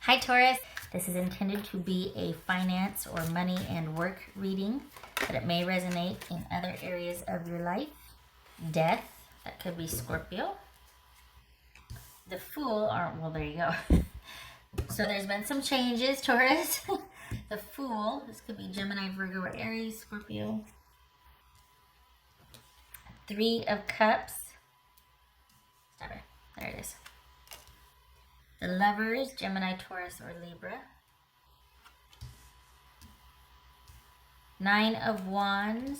Hi Taurus, this is intended to be a finance or money and work reading, but it may resonate in other areas of your life. Death, that could be Scorpio. The Fool, or well, there you go. So there's been some changes, Taurus. The Fool, this could be Gemini, Virgo, or Aries, Scorpio. Three of Cups. Sorry, there it is. The Lovers, Gemini, Taurus, or Libra. Nine of Wands.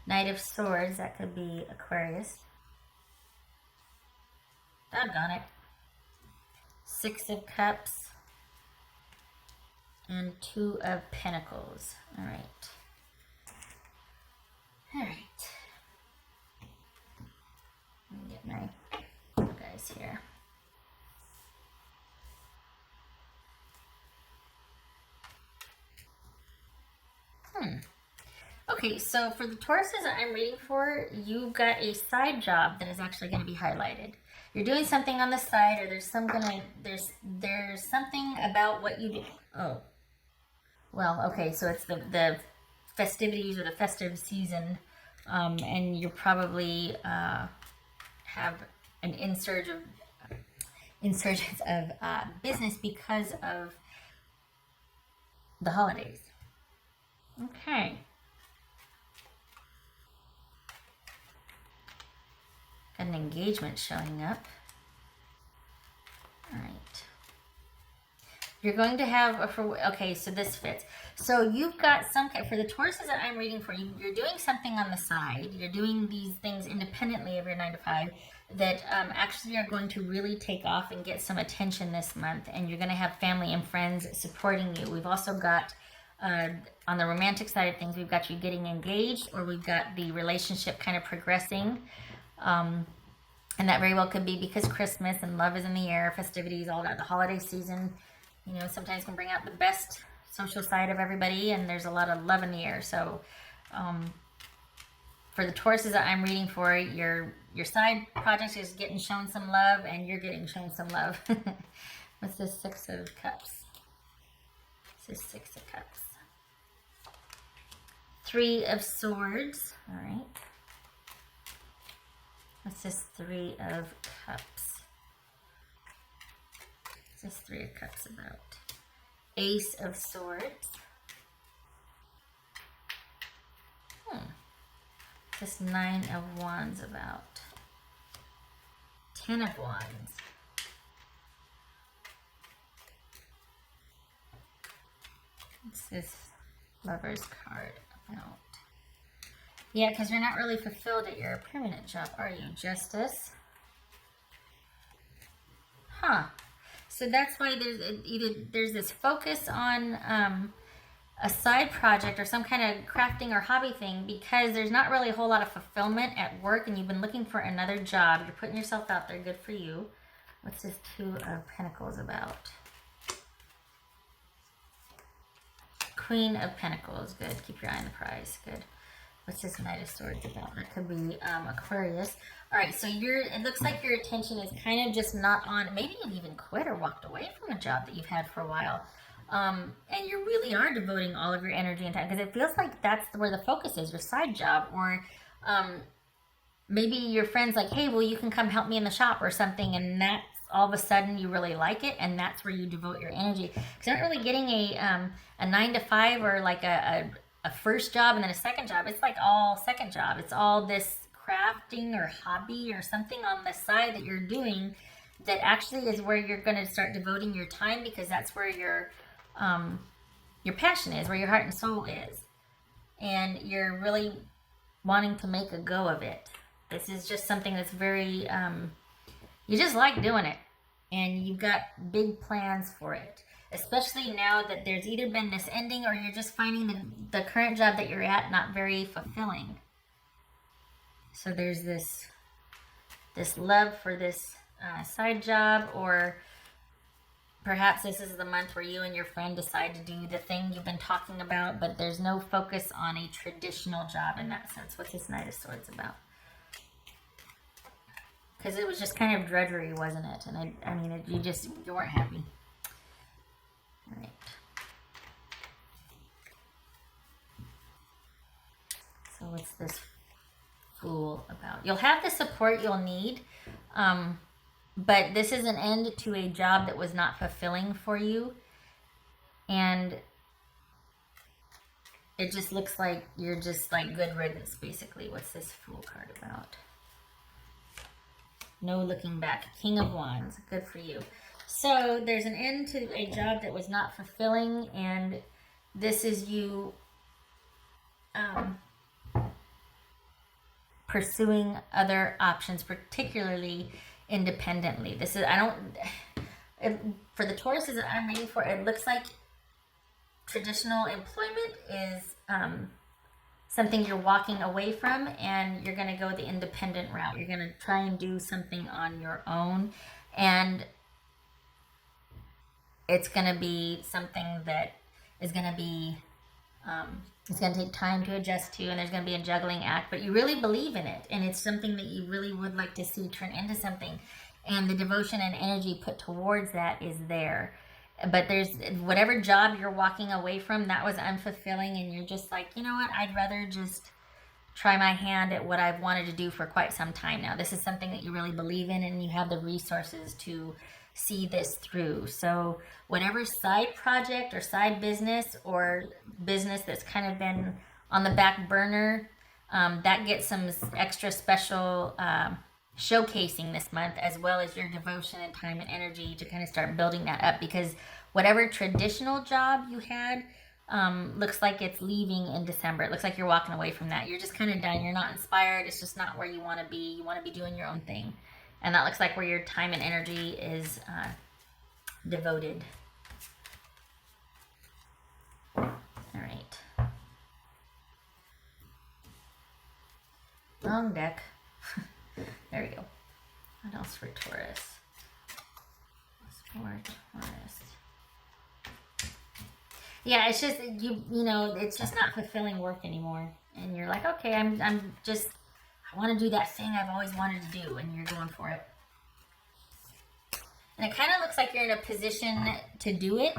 Knight of Swords, that could be Aquarius. Doggone it. Six of Cups. And Two of Pentacles. All right. All right. Let me get my guys here. Okay, so for the Tauruses that I'm reading for, you got a side job that is actually going to be highlighted. You're doing something on the side, or there's something about what you do. Oh, well, okay, so it's the festivities or the festive season, and you probably have an insurgence of business because of the holidays. Okay. Got an engagement showing up. All right. You're going to have okay, so this fits. So you've got some, for the Tauruses that I'm reading for you, you're doing something on the side. You're doing these things independently of your 9 to 5 that actually are going to really take off and get some attention this month. And you're going to have family and friends supporting you. We've also got, on the romantic side of things, we've got you getting engaged, or we've got the relationship kind of progressing. And that very well could be because Christmas and love is in the air, festivities, all that. The holiday season, you know, sometimes can bring out the best social side of everybody, and there's a lot of love in the air. So for the Tauruses that I'm reading for, your side project is getting shown some love, and you're getting shown some love. What's this Six of Cups? This is Six of Cups. Three of Swords. All right. What's this Three of Cups? What's this Three of Cups about? Ace of Swords. This Nine of Wands about? Ten of Wands. What's this Lover's card about? Yeah, because you're not really fulfilled at your permanent job, are you? Justice. Huh. So that's why there's this focus on a side project or some kind of crafting or hobby thing, because there's not really a whole lot of fulfillment at work, and you've been looking for another job. You're putting yourself out there. Good for you. What's this Two of Pentacles about? Queen of Pentacles. Good. Keep your eye on the prize. Good. What's this Knight of Swords about? That could be Aquarius. All right, so it looks like your attention is kind of just not on, maybe you've even quit or walked away from a job that you've had for a while. And you really are devoting all of your energy and time, because it feels like that's where the focus is, your side job. Or maybe your friend's like, hey, well, you can come help me in the shop or something, and that's all of a sudden you really like it, and that's where you devote your energy. Because you're not really getting a 9 to 5 or like a first job and then a second job. It's like all second job. It's all this crafting or hobby or something on the side that you're doing that actually is where you're going to start devoting your time, because that's where your passion is, where your heart and soul is, and you're really wanting to make a go of it. This is just something that's very you just like doing it, and you've got big plans for it. Especially now that there's either been this ending, or you're just finding the current job that you're at not very fulfilling. So there's this love for this side job, or perhaps this is the month where you and your friend decide to do the thing you've been talking about, but there's no focus on a traditional job in that sense. What's this Knight of Swords about? because it was just kind of drudgery, wasn't it? And I mean, you weren't happy. All right. So what's this Fool about? You'll have the support you'll need, but this is an end to a job that was not fulfilling for you, and it just looks like you're just like good riddance, basically. What's this Fool card about? No looking back. King of Wands. Good for you. So there's an end to a job that was not fulfilling, and this is you pursuing other options, particularly independently. This is, for the Tauruses that I'm reading for, it looks like traditional employment is something you're walking away from, and you're going to go the independent route. You're going to try and do something on your own, and it's going to be something that is going to be it's going to take time to adjust to, and there's going to be a juggling act, but you really believe in it, and it's something that you really would like to see turn into something, and the devotion and energy put towards that is there. But there's whatever job you're walking away from that was unfulfilling, and you're just like, you know what, I'd rather just try my hand at what I've wanted to do for quite some time now. This is something that you really believe in, and you have the resources to see this through. So whatever side project or side business or business that's kind of been on the back burner, that gets some extra special showcasing this month, as well as your devotion and time and energy to kind of start building that up, because whatever traditional job you had looks like it's leaving in December. It looks like you're walking away from that. You're just kind of done. You're not inspired. It's just not where you want to be. You want to be doing your own thing. And that looks like where your time and energy is devoted. All right. Wrong deck. There we go. What else for Taurus? What's for Taurus? Yeah, it's just, you know, it's just not fulfilling work anymore. And you're like, okay, I want to do that thing I've always wanted to do, and you're going for it. And it kind of looks like you're in a position to do it.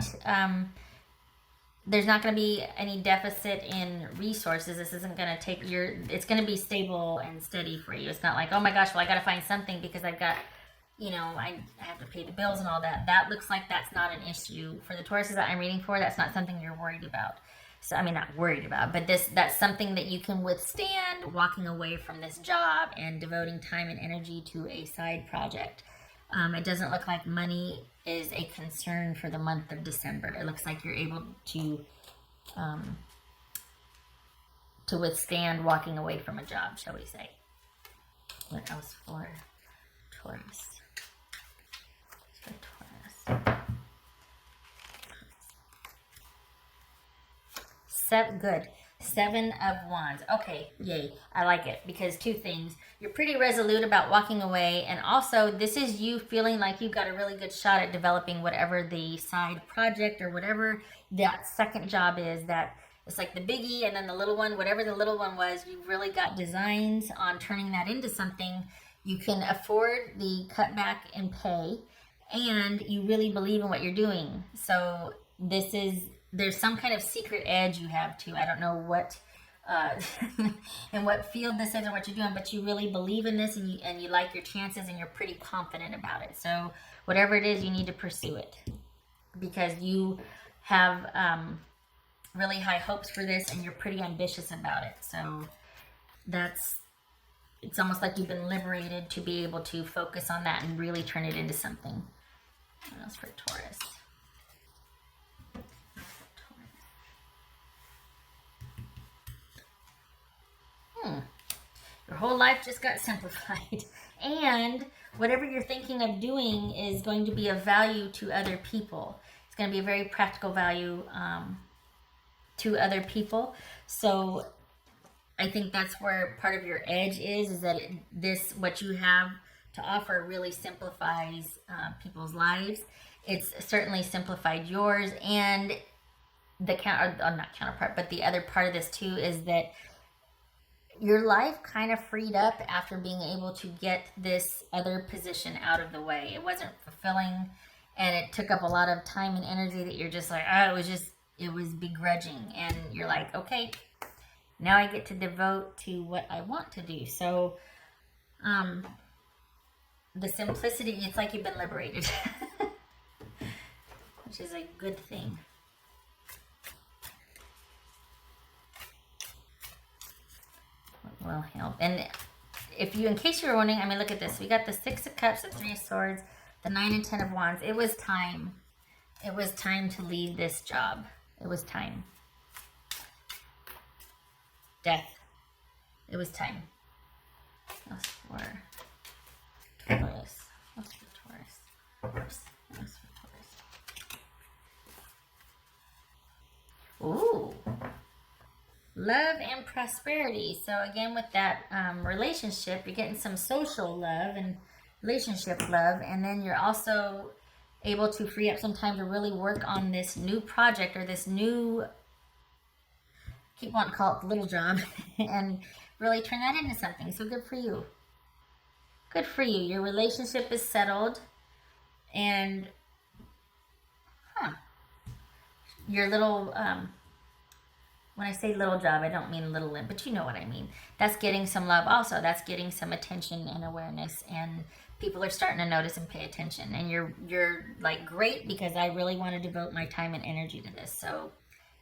There's not going to be any deficit in resources. This isn't going to take it's going to be stable and steady for you. It's not like, oh my gosh, well, I got to find something because I've got, you know, I have to pay the bills and all that. That looks like that's not an issue. For the Tauruses that I'm reading for, that's not something you're worried about. So, I mean, not worried about, but that's something that you can withstand, walking away from this job and devoting time and energy to a side project. It doesn't look like money is a concern for the month of December. It looks like you're able to withstand walking away from a job, shall we say. What else for Taurus? For Taurus. Good. 7 of Wands. Okay, yay. I like it, because two things. You're pretty resolute about walking away, and also this is you feeling like you've got a really good shot at developing whatever the side project or whatever that second job is. That it's like the biggie and then the little one, whatever the little one was, you've really got designs on turning that into something. You can afford the cutback in pay, and you really believe in what you're doing. So there's some kind of secret edge you have too. I don't know what and what field this is or what you're doing, but you really believe in this, and you like your chances, and you're pretty confident about it. So whatever it is, you need to pursue it, because you have really high hopes for this, and you're pretty ambitious about it. So it's almost like you've been liberated to be able to focus on that and really turn it into something. What else for Taurus? Your whole life just got simplified. And whatever you're thinking of doing is going to be of value to other people. It's going to be a very practical value to other people. So I think that's where part of your edge is that what you have to offer really simplifies people's lives. It's certainly simplified yours. And not counterpart, but the other part of this too is that your life kind of freed up after being able to get this other position out of the way. It wasn't fulfilling, and it took up a lot of time and energy that you're just like, oh, it was begrudging. And you're like, okay, now I get to devote to what I want to do. So, the simplicity, it's like you've been liberated, which is a good thing. Will help. And if you, in case you were wondering, I mean, look at this. We got the 6 of Cups, the 3 of Swords, the 9 and 10 of Wands. It was time. It was time to leave this job. It was time. Death. It was time. That's for Taurus. What's for Taurus? What's for Taurus? Ooh. Love and prosperity. So again, with that relationship, you're getting some social love and relationship love, and then you're also able to free up some time to really work on this new project or this new, keep wanting to call it the little job, and really turn that into something. So good for you. Good for you. Your relationship is settled, and your little when I say little job, I don't mean little, but you know what I mean. That's getting some love also. That's getting some attention and awareness, and people are starting to notice and pay attention. And you're like, great, because I really want to devote my time and energy to this. So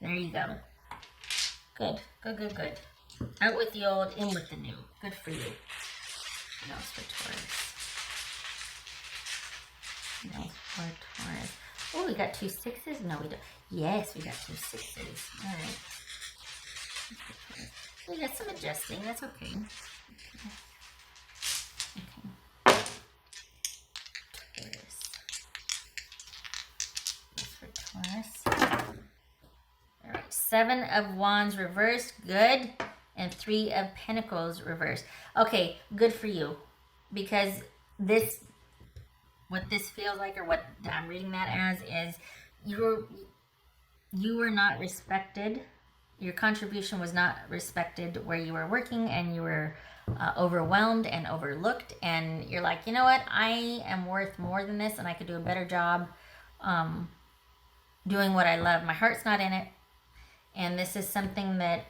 there you go. Good, good, good, good. Out with the old, in with the new. Good for you. What else for Taurus? What else for Taurus? Oh, we got 2 6s? No, we don't. Yes, we got 2 6s. All right. We got some adjusting. That's okay. Okay. Taurus. That's for Taurus. All right. 7 of Wands reversed. Good. And 3 of Pentacles reversed. Okay. Good for you. Because this, what this feels like, or what I'm reading that as, is you were not respected. Your contribution was not respected where you were working, and you were overwhelmed and overlooked, and you're like, you know what, I am worth more than this, and I could do a better job doing what I love. My heart's not in it, and this is something that,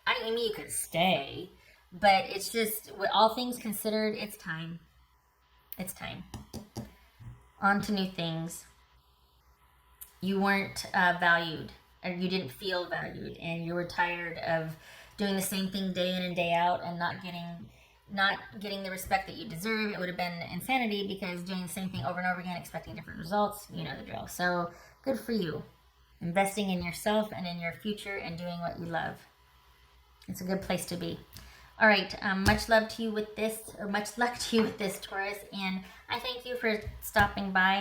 I mean, you could stay, but it's just, with all things considered, it's time. It's time. On to new things. You weren't valued, or you didn't feel valued, and you were tired of doing the same thing day in and day out and not getting the respect that you deserve. It would have been insanity, because doing the same thing over and over again, expecting different results, you know the drill. So good for you. Investing in yourself and in your future and doing what you love. It's a good place to be. All right, much love to you with this, or much luck to you with this, Taurus, and I thank you for stopping by